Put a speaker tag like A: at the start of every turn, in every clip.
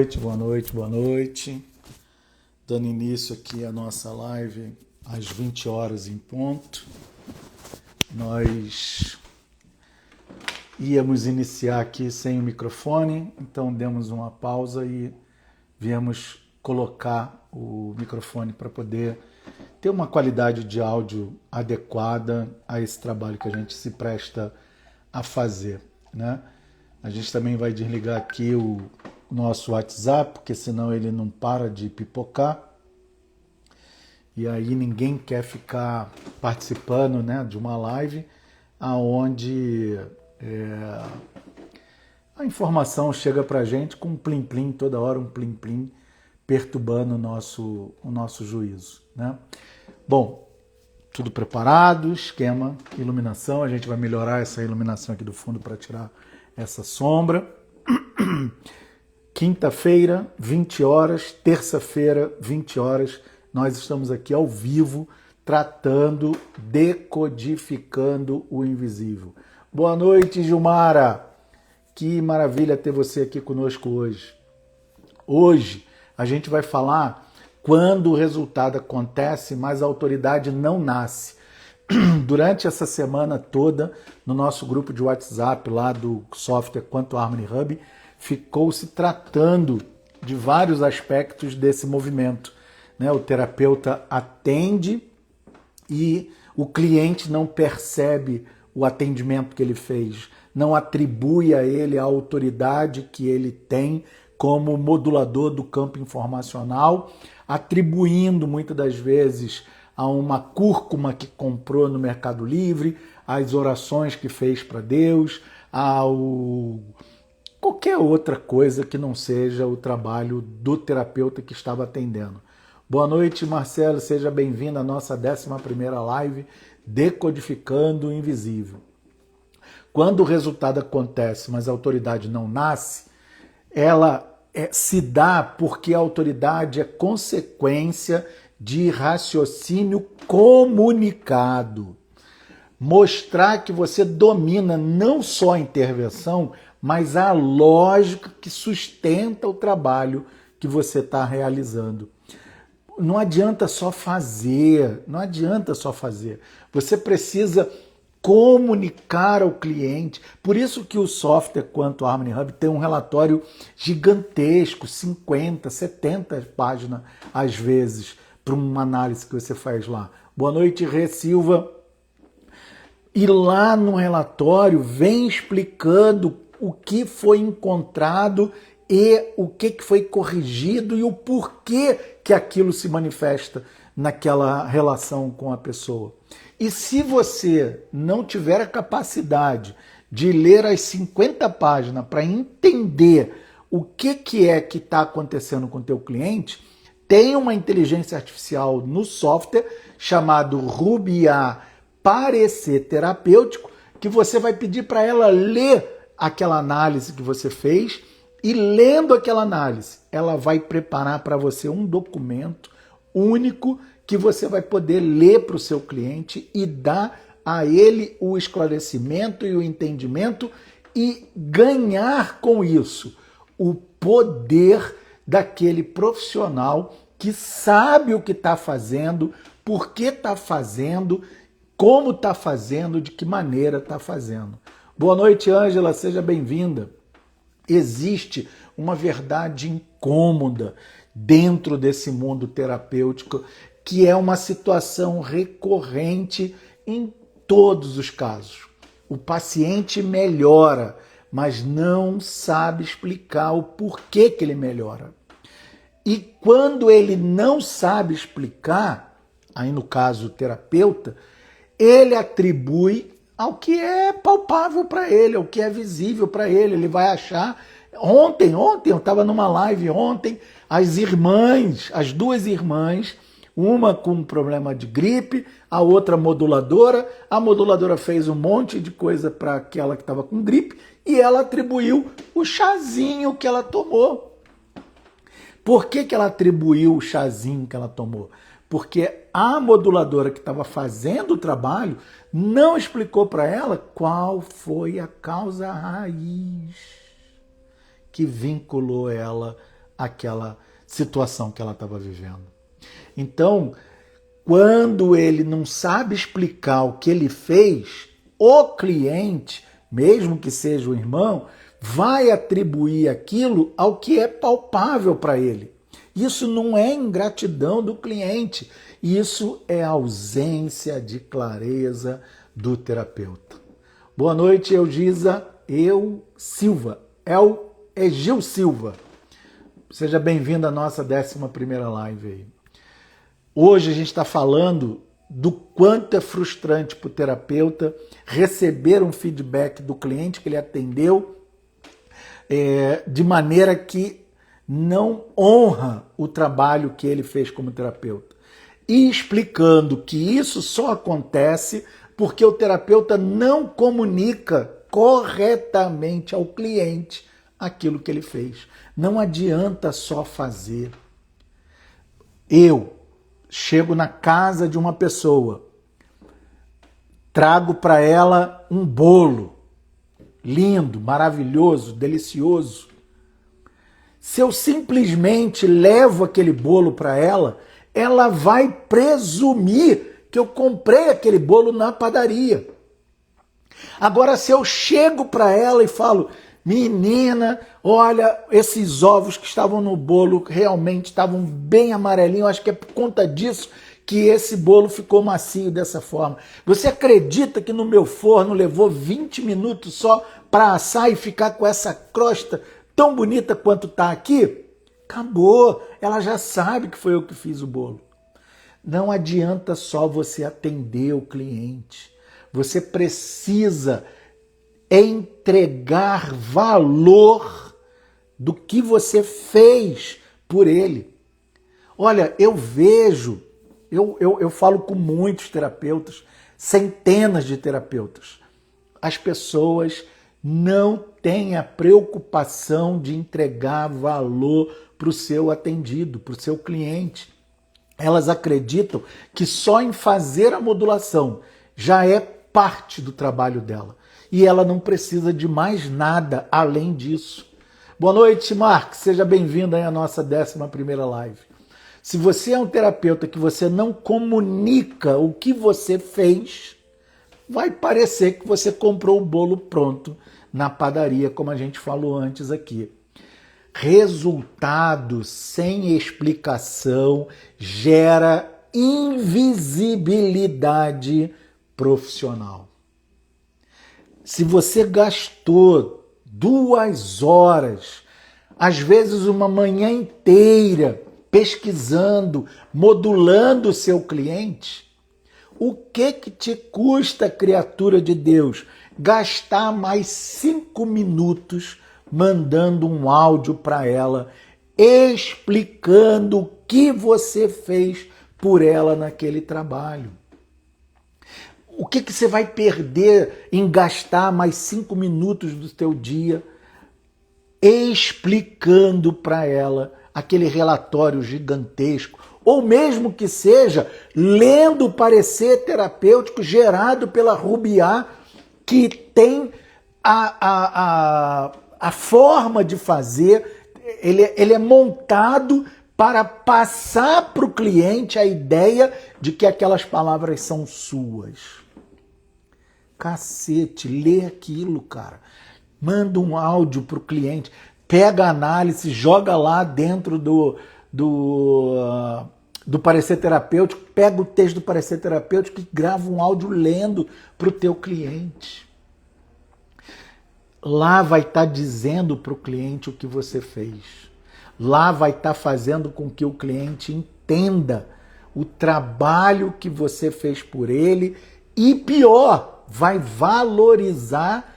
A: noite, boa noite, boa noite. Dando início aqui à nossa live às 20 horas em ponto. Nós íamos iniciar aqui sem o microfone, então demos uma pausa e viemos colocar o microfone para poder ter uma qualidade de áudio adequada a esse trabalho que a gente se presta a fazer, né? A gente também vai desligar aqui o nosso WhatsApp, porque senão ele não para de pipocar. E aí ninguém quer ficar participando, né, de uma live onde a informação chega para a gente com um plim-plim, toda hora um plim-plim, perturbando o nosso juízo, né? Bom, tudo preparado, esquema, iluminação. A gente vai melhorar essa iluminação aqui do fundo para tirar essa sombra. Quinta-feira, 20 horas, terça-feira, 20 horas, nós estamos aqui ao vivo, tratando, decodificando o invisível. Boa noite, Gilmara! Que maravilha ter você aqui conosco hoje. Hoje a gente vai falar quando o resultado acontece, mas a autoridade não nasce. Durante essa semana toda, no nosso grupo de WhatsApp lá do software Quantum Harmony Hub, ficou se tratando de vários aspectos desse movimento, né? O terapeuta atende e o cliente não percebe o atendimento que ele fez, não atribui a ele a autoridade que ele tem como modulador do campo informacional, atribuindo muitas das vezes a uma cúrcuma que comprou no Mercado Livre, às orações que fez para Deus, ao qualquer outra coisa que não seja o trabalho do terapeuta que estava atendendo. Boa noite, Marcelo, seja bem-vindo à nossa 11ª live Decodificando o Invisível. Quando o resultado acontece, mas a autoridade não nasce, ela se dá porque a autoridade é consequência de raciocínio comunicado. Mostrar que você domina não só a intervenção, mas a lógica que sustenta o trabalho que você está realizando. Não adianta só fazer, não adianta só fazer. Você precisa comunicar ao cliente. Por isso que o software Quantum Harmony Hub tem um relatório gigantesco, 50, 70 páginas às vezes, para uma análise que você faz lá. Boa noite, Rê Silva. E lá no relatório vem explicando o que foi encontrado e o que foi corrigido e o porquê que aquilo se manifesta naquela relação com a pessoa. E se você não tiver a capacidade de ler as 50 páginas para entender o que é que está acontecendo com o teu cliente, tem uma inteligência artificial no software chamado Rubiá Parecer Terapêutico, que você vai pedir para ela ler aquela análise que você fez e, lendo aquela análise, ela vai preparar para você um documento único que você vai poder ler para o seu cliente e dar a ele o esclarecimento e o entendimento e ganhar com isso o poder daquele profissional que sabe o que está fazendo, por que está fazendo, como está fazendo, de que maneira está fazendo. Boa noite, Ângela, seja bem-vinda. Existe uma verdade incômoda dentro desse mundo terapêutico, que é uma situação recorrente em todos os casos. O paciente melhora, mas não sabe explicar o porquê que ele melhora. E quando ele não sabe explicar, aí no caso o terapeuta, ele atribui ao que é palpável para ele, ao que é visível para ele. Ele vai achar... Ontem eu estava numa live ontem, as duas irmãs, uma com um problema de gripe, a outra moduladora. A moduladora fez um monte de coisa para aquela que estava com gripe e ela atribuiu o chazinho que ela tomou. Por que ela atribuiu o chazinho que ela tomou? Porque a moduladora que estava fazendo o trabalho não explicou para ela qual foi a causa raiz que vinculou ela aquela situação que ela estava vivendo. Então, quando ele não sabe explicar o que ele fez, o cliente, mesmo que seja o irmão, vai atribuir aquilo ao que é palpável para ele. Isso não é ingratidão do cliente, isso é ausência de clareza do terapeuta. Boa noite, Eugisa Silva. É Gil Silva. Seja bem-vindo à nossa 11ª live aí. Hoje a gente está falando do quanto é frustrante para o terapeuta receber um feedback do cliente que ele atendeu de maneira que não honra o trabalho que ele fez como terapeuta. E explicando que isso só acontece porque o terapeuta não comunica corretamente ao cliente aquilo que ele fez. Não adianta só fazer. Eu chego na casa de uma pessoa, trago para ela um bolo lindo, maravilhoso, delicioso. Se eu simplesmente levo aquele bolo para ela, ela vai presumir que eu comprei aquele bolo na padaria. Agora, se eu chego para ela e falo, menina, olha, esses ovos que estavam no bolo realmente estavam bem amarelinhos, acho que é por conta disso que esse bolo ficou macio dessa forma. Você acredita que no meu forno levou 20 minutos só para assar e ficar com essa crosta tão bonita quanto está aqui? Acabou, ela já sabe que foi eu que fiz o bolo. Não adianta só você atender o cliente. Você precisa entregar valor do que você fez por ele. Olha, eu vejo, eu falo com muitos terapeutas, centenas de terapeutas. As pessoas não têm a preocupação de entregar valor para o seu atendido, para o seu cliente. Elas acreditam que só em fazer a modulação já é parte do trabalho dela. E ela não precisa de mais nada além disso. Boa noite, Marcos. Seja bem-vindo aí à nossa 11ª live. Se você é um terapeuta que você não comunica o que você fez, vai parecer que você comprou o bolo pronto na padaria, como a gente falou antes aqui. Resultado sem explicação gera invisibilidade profissional. Se você gastou 2 horas, às vezes uma manhã inteira, pesquisando, modulando o seu cliente, o que te custa, criatura de Deus, gastar mais 5 minutos mandando um áudio para ela, explicando o que você fez por ela naquele trabalho? O que você vai perder em gastar mais 5 minutos do teu dia explicando para ela aquele relatório gigantesco, ou mesmo que seja lendo o parecer terapêutico gerado pela Rubiá, que tem a forma de fazer, ele é montado para passar para o cliente a ideia de que aquelas palavras são suas. Cacete, lê aquilo, cara. Manda um áudio para o cliente, pega a análise, joga lá dentro do parecer terapêutico, pega o texto do parecer terapêutico e grava um áudio lendo para o teu cliente. Lá vai estar dizendo para o cliente o que você fez. Lá vai estar fazendo com que o cliente entenda o trabalho que você fez por ele e, pior, vai valorizar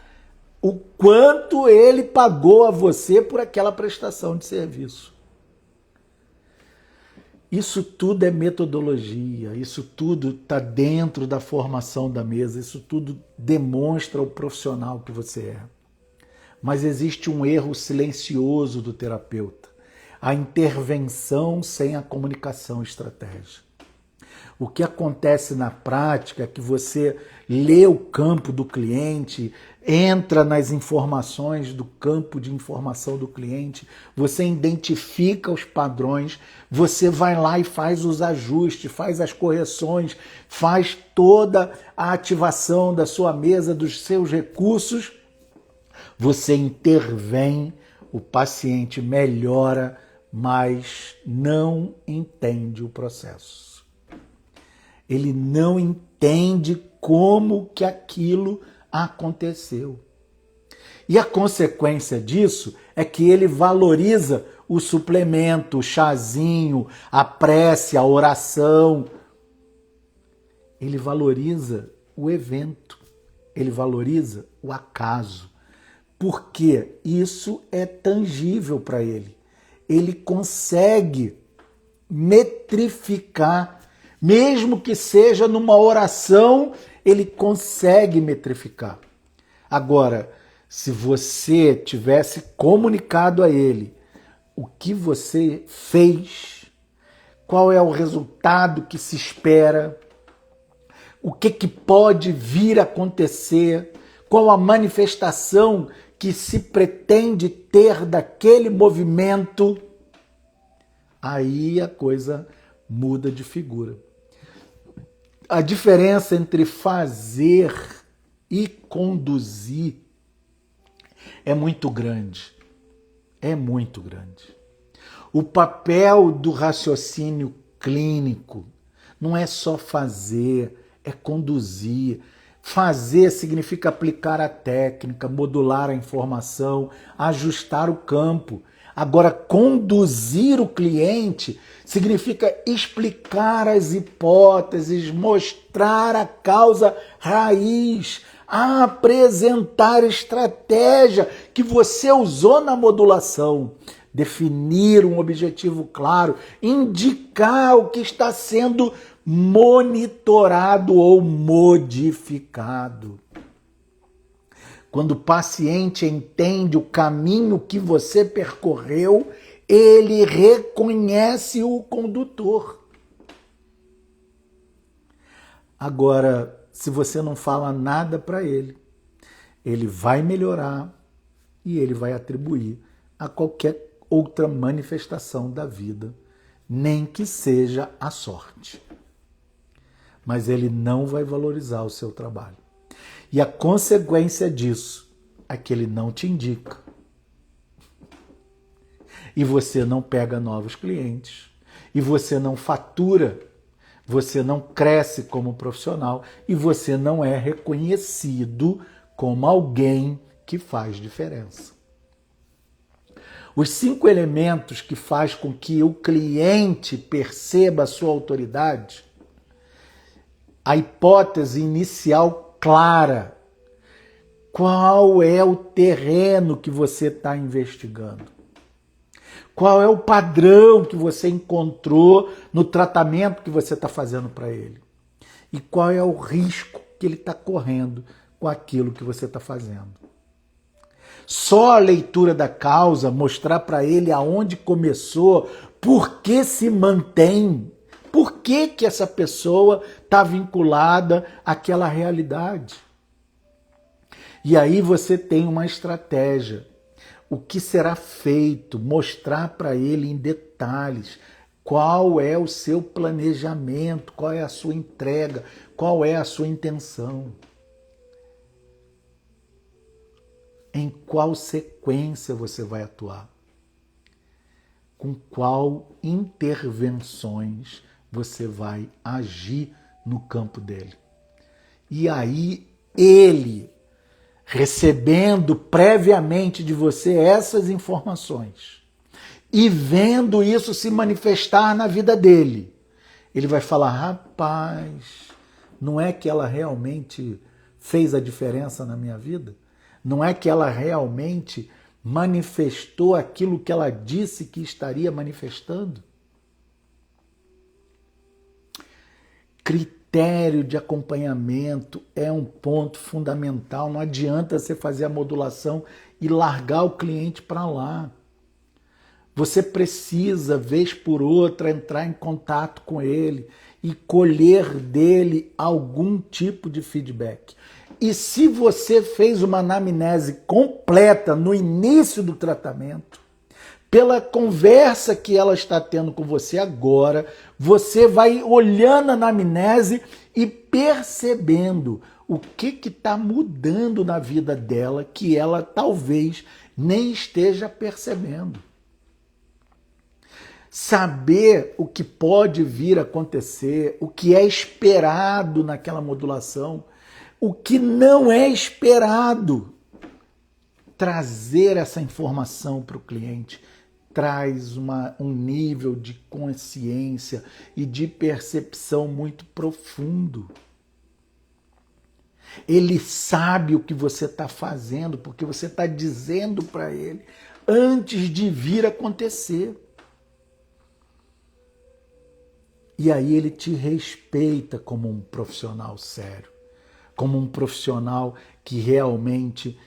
A: o quanto ele pagou a você por aquela prestação de serviço. Isso tudo é metodologia, isso tudo está dentro da formação da mesa, isso tudo demonstra o profissional que você é. Mas existe um erro silencioso do terapeuta, a intervenção sem a comunicação estratégica. O que acontece na prática é que você lê o campo do cliente, entra nas informações do campo de informação do cliente, você identifica os padrões, você vai lá e faz os ajustes, faz as correções, faz toda a ativação da sua mesa, dos seus recursos, você intervém, o paciente melhora, mas não entende o processo. Ele não entende como que aquilo aconteceu. E a consequência disso é que ele valoriza o suplemento, o chazinho, a prece, a oração. Ele valoriza o evento, ele valoriza o acaso, porque isso é tangível para ele. Ele consegue metrificar, mesmo que seja numa oração, ele consegue metrificar. Agora, se você tivesse comunicado a ele o que você fez, qual é o resultado que se espera, o que pode vir a acontecer, qual a manifestação que se pretende ter daquele movimento, aí a coisa muda de figura. A diferença entre fazer e conduzir é muito grande. É muito grande. O papel do raciocínio clínico não é só fazer, é conduzir. Fazer significa aplicar a técnica, modular a informação, ajustar o campo. Agora, conduzir o cliente significa explicar as hipóteses, mostrar a causa raiz, apresentar estratégia que você usou na modulação, definir um objetivo claro, indicar o que está sendo monitorado ou modificado. Quando o paciente entende o caminho que você percorreu, ele reconhece o condutor. Agora, se você não fala nada para ele, ele vai melhorar e ele vai atribuir a qualquer outra manifestação da vida, nem que seja a sorte. Mas ele não vai valorizar o seu trabalho. E a consequência disso é que ele não te indica. E você não pega novos clientes. E você não fatura. Você não cresce como profissional. E você não é reconhecido como alguém que faz diferença. Os 5 elementos que faz com que o cliente perceba a sua autoridade, a hipótese inicial clara. Qual é o terreno que você está investigando? Qual é o padrão que você encontrou no tratamento que você está fazendo para ele? E qual é o risco que ele está correndo com aquilo que você está fazendo? Só a leitura da causa, mostrar para ele aonde começou, por que se mantém, por que essa pessoa está vinculada àquela realidade. E aí você tem uma estratégia. O que será feito? Mostrar para ele em detalhes qual é o seu planejamento, qual é a sua entrega, qual é a sua intenção. Em qual sequência você vai atuar? Com qual intervenções você vai agir no campo dele? E aí ele, recebendo previamente de você essas informações e vendo isso se manifestar na vida dele, ele vai falar, rapaz, não é que ela realmente fez a diferença na minha vida? Não é que ela realmente manifestou aquilo que ela disse que estaria manifestando? Critério de acompanhamento é um ponto fundamental. Não adianta você fazer a modulação e largar o cliente para lá. Você precisa, vez por outra, entrar em contato com ele e colher dele algum tipo de feedback. E se você fez uma anamnese completa no início do tratamento, pela conversa que ela está tendo com você agora, você vai olhando a anamnese e percebendo o que está mudando na vida dela que ela talvez nem esteja percebendo. Saber o que pode vir a acontecer, o que é esperado naquela modulação, o que não é esperado. Trazer essa informação para o cliente traz um nível de consciência e de percepção muito profundo. Ele sabe o que você está fazendo, porque você está dizendo para ele antes de vir acontecer. E aí ele te respeita como um profissional sério, como um profissional que realmente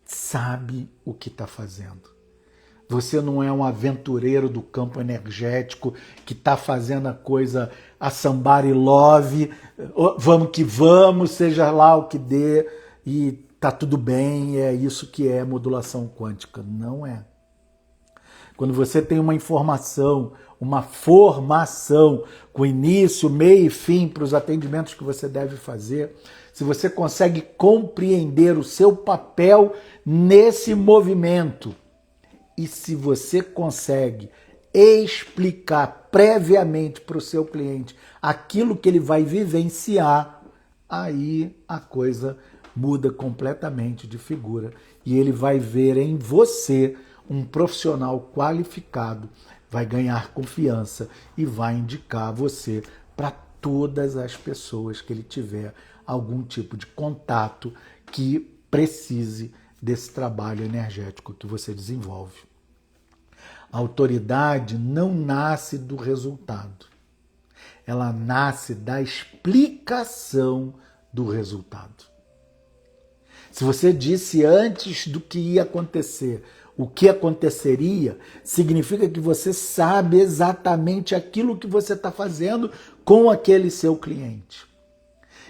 A: sabe o que está fazendo. Você não é um aventureiro do campo energético que está fazendo a coisa a somebody love, vamos que vamos, seja lá o que dê, e tá tudo bem, é isso que é modulação quântica. Não é. Quando você tem uma informação, uma formação com início, meio e fim para os atendimentos que você deve fazer, se você consegue compreender o seu papel nesse movimento, e se você consegue explicar previamente para o seu cliente aquilo que ele vai vivenciar, aí a coisa muda completamente de figura e ele vai ver em você um profissional qualificado, vai ganhar confiança e vai indicar você para todas as pessoas que ele tiver algum tipo de contato que precise desse trabalho energético que você desenvolve. A autoridade não nasce do resultado. Ela nasce da explicação do resultado. Se você disse antes do que ia acontecer, o que aconteceria, significa que você sabe exatamente aquilo que você está fazendo com aquele seu cliente.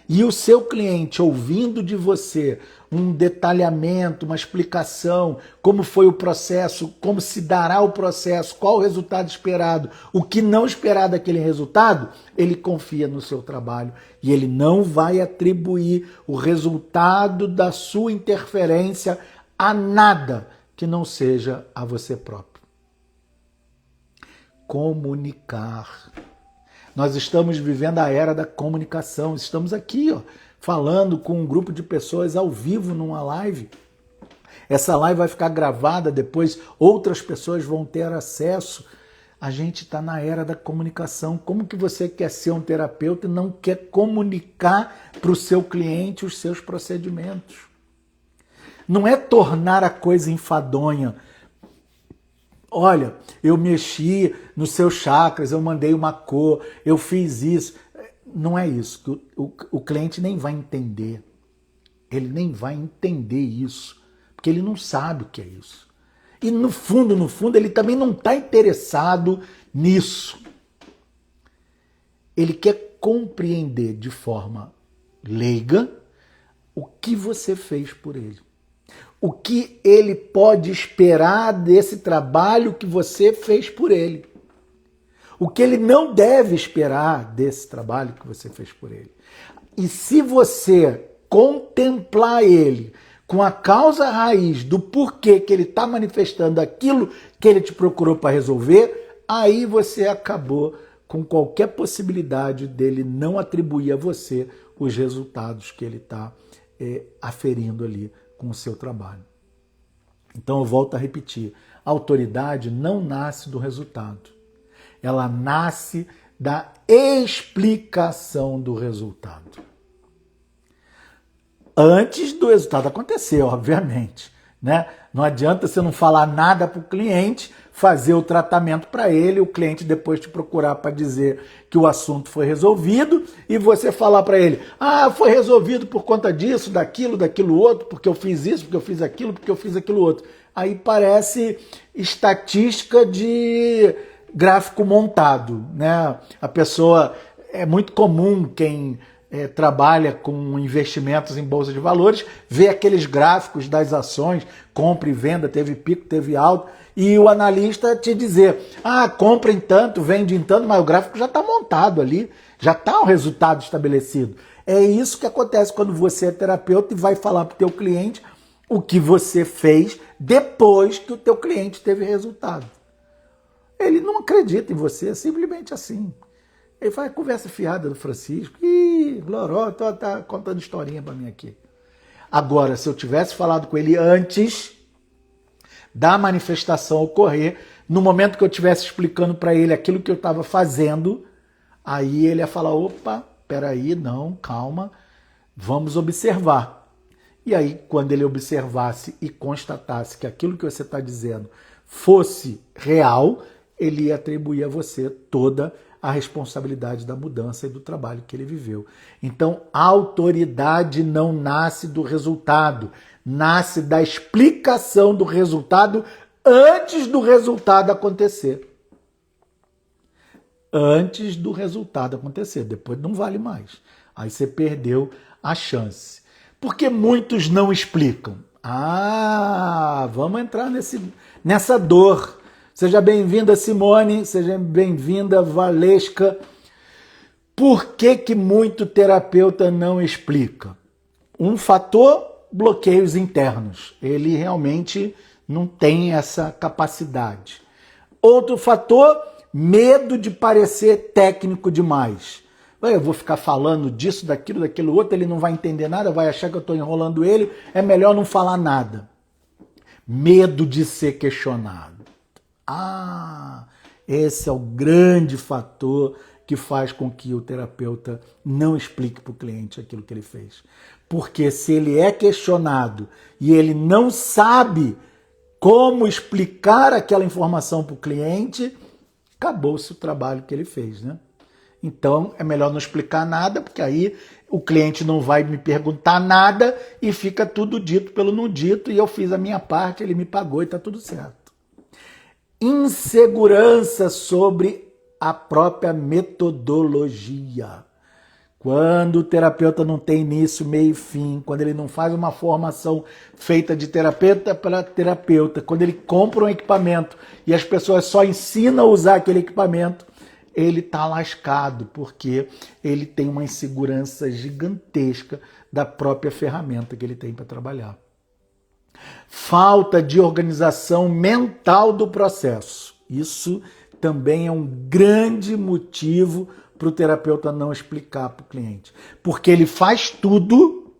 A: E o seu cliente, ouvindo de você um detalhamento, uma explicação, como foi o processo, como se dará o processo, qual o resultado esperado, o que não esperar daquele resultado, ele confia no seu trabalho e ele não vai atribuir o resultado da sua interferência a nada que não seja a você próprio. Comunicar. Nós estamos vivendo a era da comunicação. Estamos aqui, falando com um grupo de pessoas ao vivo numa live. Essa live vai ficar gravada, depois outras pessoas vão ter acesso. A gente está na era da comunicação. Como que você quer ser um terapeuta e não quer comunicar para o seu cliente os seus procedimentos? Não é tornar a coisa enfadonha. Olha, eu mexi nos seus chakras, eu mandei uma cor, eu fiz isso. Não é isso. O cliente nem vai entender. Ele nem vai entender isso, porque ele não sabe o que é isso. E no fundo, ele também não está interessado nisso. Ele quer compreender de forma leiga o que você fez por ele. O que ele pode esperar desse trabalho que você fez por ele. O que ele não deve esperar desse trabalho que você fez por ele. E se você contemplar ele com a causa raiz do porquê que ele está manifestando aquilo que ele te procurou para resolver, aí você acabou com qualquer possibilidade dele não atribuir a você os resultados que ele está aferindo ali com o seu trabalho. Então eu volto a repetir, a autoridade não nasce do resultado, ela nasce da explicação do resultado. Antes do resultado acontecer, obviamente, né? Não adianta você não falar nada para o cliente, fazer o tratamento para ele, o cliente depois te procurar para dizer que o assunto foi resolvido e você falar para ele, foi resolvido por conta disso, daquilo outro, porque eu fiz isso, porque eu fiz aquilo outro. aí parece estatística de gráfico montado, né? A pessoa, é muito comum quem trabalha com investimentos em bolsa de valores, vê aqueles gráficos das ações, compra e venda, teve pico, teve alta, e o analista te dizer, compra em tanto, vende em tanto, mas o gráfico já está montado ali, já está o resultado estabelecido. É isso que acontece quando você é terapeuta e vai falar para o teu cliente o que você fez depois que o teu cliente teve resultado. Ele não acredita em você, é simplesmente assim. Ele fala, conversa fiada do Francisco. Ih, Loró, tá contando historinha para mim aqui. Agora, se eu tivesse falado com ele antes da manifestação ocorrer, no momento que eu estivesse explicando para ele aquilo que eu estava fazendo, aí ele ia falar, opa, peraí, não, calma, vamos observar. E aí, quando ele observasse e constatasse que aquilo que você está dizendo fosse real, ele ia atribuir a você toda a responsabilidade da mudança e do trabalho que ele viveu. Então, a autoridade não nasce do resultado, nasce da explicação do resultado antes do resultado acontecer. Antes do resultado acontecer, depois não vale mais. Aí você perdeu a chance. Porque muitos não explicam. Vamos entrar nessa dor. Seja bem-vinda, Simone, seja bem-vinda, Valesca. Por que muito terapeuta não explica? Um fator, bloqueios internos. Ele realmente não tem essa capacidade. Outro fator, medo de parecer técnico demais. Eu vou ficar falando disso, daquilo outro, ele não vai entender nada, vai achar que eu estou enrolando ele, é melhor não falar nada. Medo de ser questionado. Esse é o grande fator que faz com que o terapeuta não explique para o cliente aquilo que ele fez. Porque se ele é questionado e ele não sabe como explicar aquela informação para o cliente, acabou-se o trabalho que ele fez, né? Então, é melhor não explicar nada, porque aí o cliente não vai me perguntar nada e fica tudo dito pelo não dito, e eu fiz a minha parte, ele me pagou e está tudo certo. Insegurança sobre a própria metodologia. Quando o terapeuta não tem início, meio e fim, quando ele não faz uma formação feita de terapeuta para terapeuta, quando ele compra um equipamento e as pessoas só ensinam a usar aquele equipamento, ele está lascado, porque ele tem uma insegurança gigantesca da própria ferramenta que ele tem para trabalhar. Falta de organização mental do processo. Isso também é um grande motivo para o terapeuta não explicar para o cliente. Porque ele faz tudo,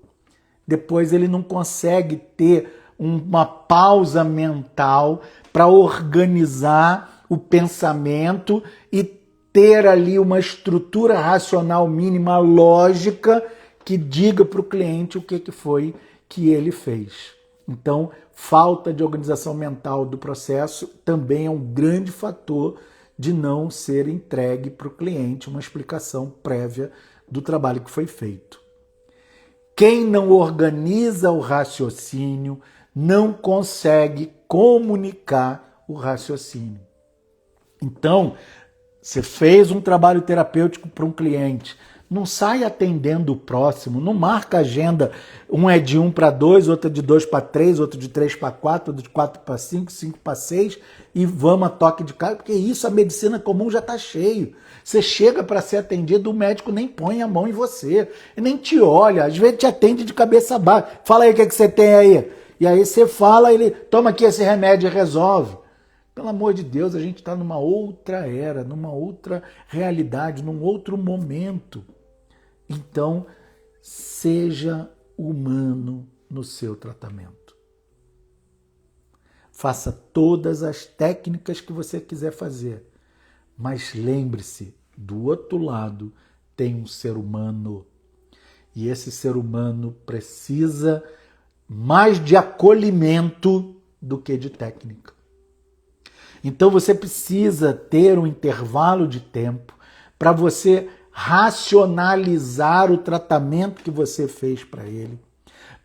A: depois ele não consegue ter uma pausa mental para organizar o pensamento e ter ali uma estrutura racional mínima, lógica, que diga para o cliente o que foi que ele fez. Então, falta de organização mental do processo também é um grande fator de não ser entregue para o cliente uma explicação prévia do trabalho que foi feito. Quem não organiza o raciocínio não consegue comunicar o raciocínio. Então, você fez um trabalho terapêutico para um cliente, não sai atendendo o próximo, não marca agenda, um é de 1 para 2, outro é de 2 para 3, outro de 3 para 4, outro de 4 para 5, 5 para 6 e vamos a toque de cara, porque isso, a medicina comum já está cheio. Você chega para ser atendido, o médico nem põe a mão em você, nem te olha, às vezes te atende de cabeça baixa. Fala aí o que você tem aí. E aí você fala, ele toma aqui esse remédio e resolve. Pelo amor de Deus, a gente está numa outra era, numa outra realidade, num outro momento. Então, seja humano no seu tratamento. Faça todas as técnicas que você quiser fazer, mas lembre-se, do outro lado tem um ser humano. E esse ser humano precisa mais de acolhimento do que de técnica. Então você precisa ter um intervalo de tempo para você racionalizar o tratamento que você fez para ele,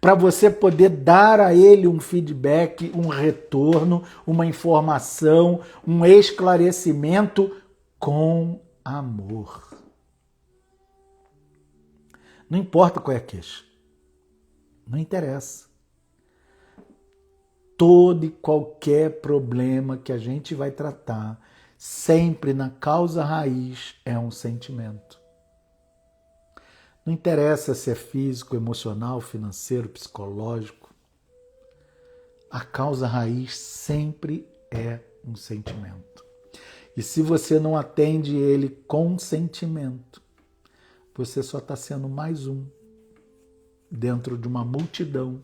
A: para você poder dar a ele um feedback, um retorno, uma informação, um esclarecimento com amor. Não importa qual é a queixa. Não interessa. Todo e qualquer problema que a gente vai tratar, sempre na causa raiz é um sentimento. Não interessa se é físico, emocional, financeiro, psicológico. A causa raiz sempre é um sentimento. E se você não atende ele com sentimento, você só está sendo mais um dentro de uma multidão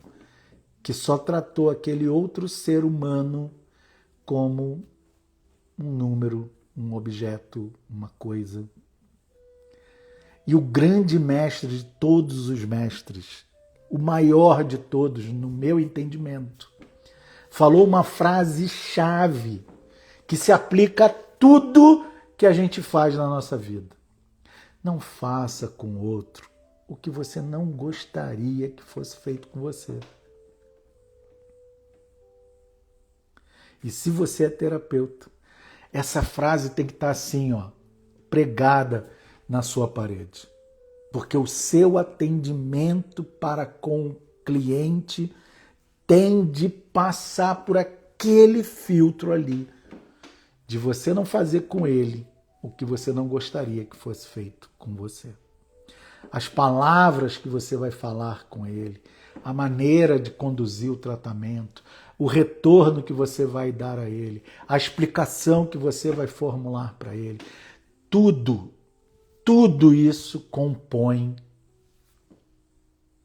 A: que só tratou aquele outro ser humano como um número, um objeto, uma coisa. E o grande mestre de todos os mestres, o maior de todos, no meu entendimento, falou uma frase-chave que se aplica a tudo que a gente faz na nossa vida. Não faça com o outro o que você não gostaria que fosse feito com você. E se você é terapeuta, essa frase tem que estar assim, pregada na sua parede. Porque o seu atendimento para com o cliente tem de passar por aquele filtro ali, de você não fazer com ele o que você não gostaria que fosse feito com você. As palavras que você vai falar com ele, a maneira de conduzir o tratamento, o retorno que você vai dar a ele, a explicação que você vai formular para ele, tudo isso compõe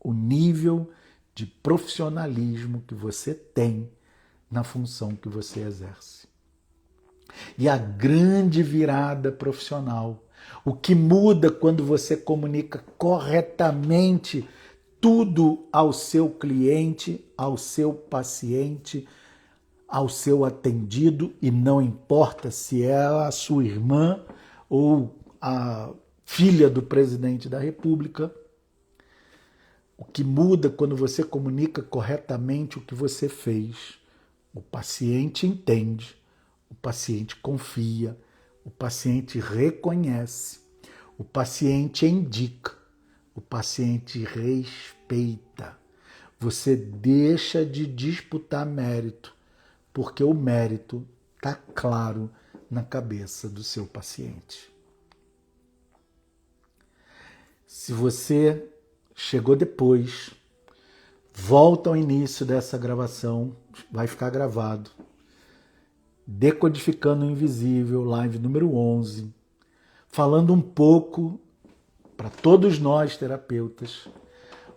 A: o nível de profissionalismo que você tem na função que você exerce. E a grande virada profissional, o que muda quando você comunica corretamente tudo ao seu cliente, ao seu paciente, ao seu atendido, e não importa se é a sua irmã ou a filha do presidente da República. O que muda quando você comunica corretamente o que você fez, o paciente entende, o paciente confia, o paciente reconhece, o paciente indica, o paciente respeita. Você deixa de disputar mérito, porque o mérito está claro na cabeça do seu paciente. Se você chegou depois, volta ao início dessa gravação, vai ficar gravado. Decodificando o Invisível, live número 11, falando um pouco para todos nós terapeutas,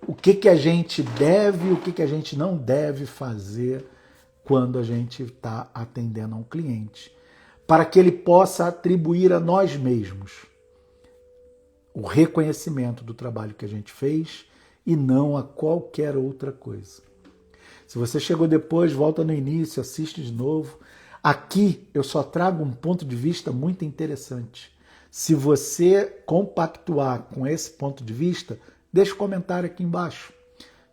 A: o que a gente deve e o que a gente não deve fazer quando a gente está atendendo a um cliente, para que ele possa atribuir a nós mesmos o reconhecimento do trabalho que a gente fez e não a qualquer outra coisa. Se você chegou depois, volta no início, assiste de novo. Aqui eu só trago um ponto de vista muito interessante. Se você compactuar com esse ponto de vista, deixa um comentário aqui embaixo.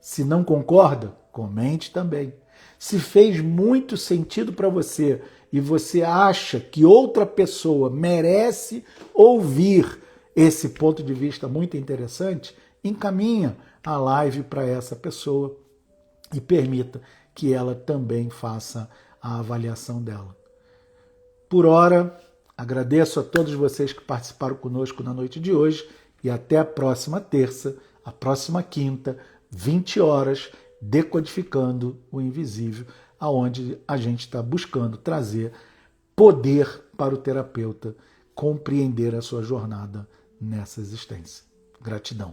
A: Se não concorda, comente também. Se fez muito sentido para você e você acha que outra pessoa merece ouvir esse ponto de vista muito interessante, encaminha a live para essa pessoa e permita que ela também faça a avaliação dela. Por hora, agradeço a todos vocês que participaram conosco na noite de hoje e até a próxima terça, a próxima quinta, 20 horas, decodificando o invisível, aonde a gente está buscando trazer poder para o terapeuta compreender a sua jornada nessa existência. Gratidão.